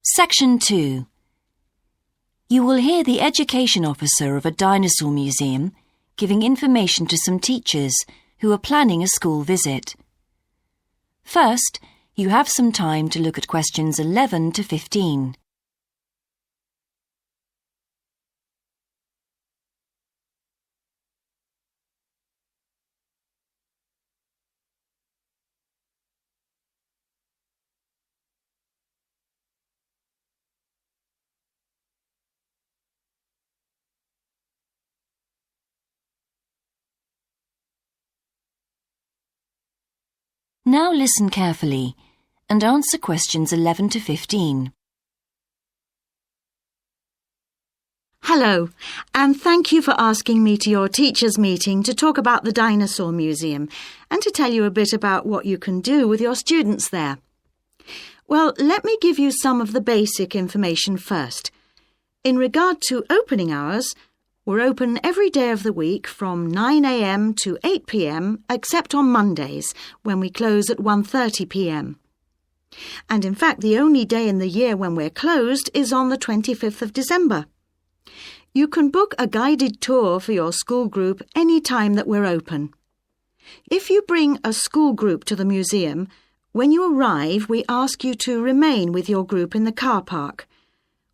Section 2. You will hear the education officer of a dinosaur museum giving information to some teachers who are planning a school visit. First, you have some time to look at questions 11 to 15. Now listen carefully and answer questions 11 to 15. Hello, and thank you for asking me to your teachers' meeting to talk about the Dinosaur Museum and to tell you a bit about what you can do with your students there. Well, let me give you some of the basic information first. In regard to opening hours, we're open every day of the week from 9 a.m. to 8 p.m. except on Mondays, when we close at 1:30 p.m. And in fact, the only day in the year when we're closed is on the 25th of December. You can book a guided tour for your school group any time that we're open. If you bring a school group to the museum, when you arrive, we ask you to remain with your group in the car park.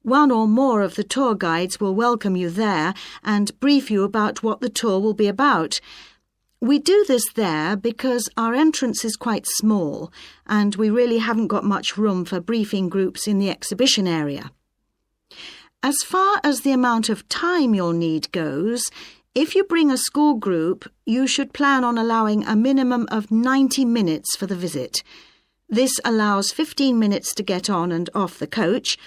One or more of the tour guides will welcome you there and brief you about what the tour will be about. We do this there because our entrance is quite small and we really haven't got much room for briefing groups in the exhibition area. As far as the amount of time you'll need goes, if you bring a school group, you should plan on allowing a minimum of 90 minutes for the visit. This allows 15 minutes to get on and off the coach,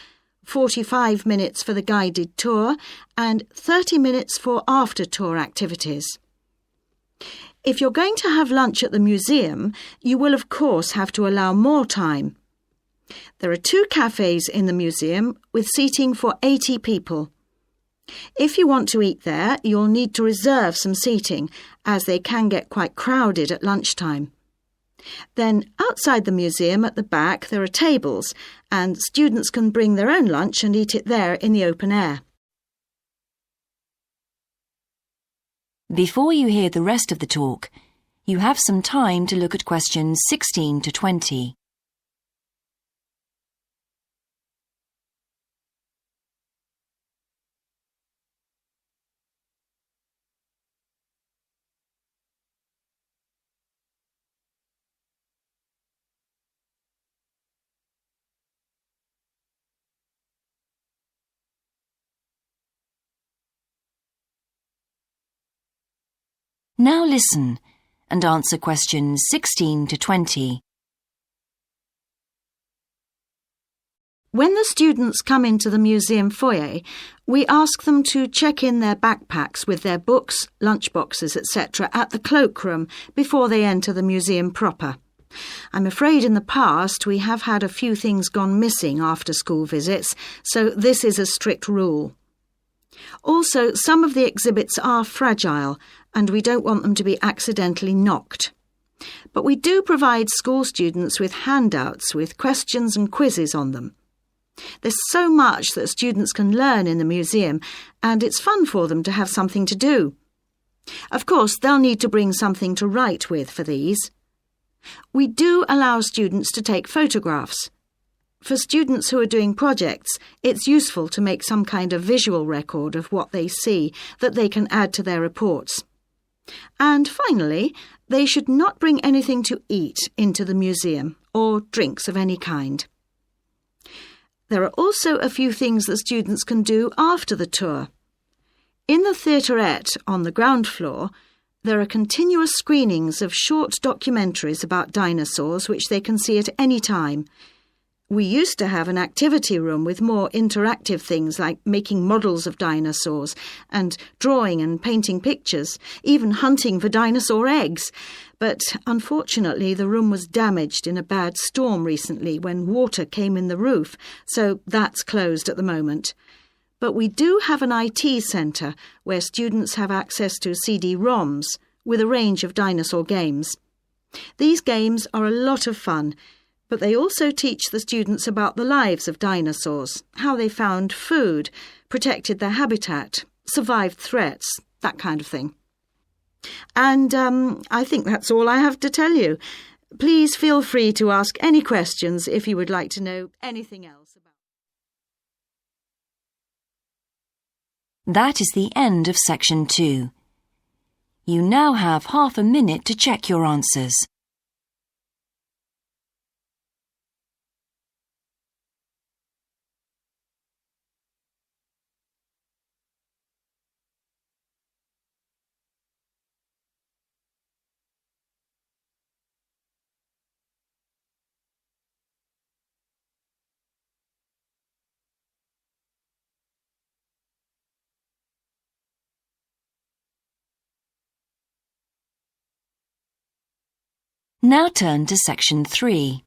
45 minutes for the guided tour, and 30 minutes for after-tour activities. If you're going to have lunch at the museum, you will of course have to allow more time. There are 2 cafes in the museum with seating for 80 people. If you want to eat there, you'll need to reserve some seating, as they can get quite crowded at lunchtime. Then, outside the museum at the back, there are tables, and students can bring their own lunch and eat it there in the open air. Before you hear the rest of the talk, you have some time to look at questions 16 to 20. Now listen and answer questions 16 to 20. When the students come into the museum foyer, we ask them to check in their backpacks with their books, lunchboxes, etc. at the cloakroom before they enter the museum proper. I'm afraid in the past we have had a few things gone missing after school visits, so this is a strict rule. Also, some of the exhibits are fragile and we don't want them to be accidentally knocked. But we do provide school students with handouts with questions and quizzes on them. There's so much that students can learn in the museum, and it's fun for them to have something to do. Of course, they'll need to bring something to write with for these. We do allow students to take photographs. For students who are doing projects, it's useful to make some kind of visual record of what they see that they can add to their reports. And finally, they should not bring anything to eat into the museum or drinks of any kind. There are also a few things that students can do after the tour. In the theaterette on the ground floor, there are continuous screenings of short documentaries about dinosaurs which they can see at any time. We used to have an activity room with more interactive things like making models of dinosaurs and drawing and painting pictures, even hunting for dinosaur eggs. But unfortunately, the room was damaged in a bad storm recently when water came in the roof, so that's closed at the moment. But we do have an IT centre where students have access to CD-ROMs with a range of dinosaur games. These games are a lot of fun, But they also teach the students about the lives of dinosaurs, how they found food, protected their habitat, survived threats, that kind of thing. And I think that's all I have to tell you. Please feel free to ask any questions if you would like to know anything else about. That is the end of section 2. You now have half a minute to check your answers. Now turn to section 3.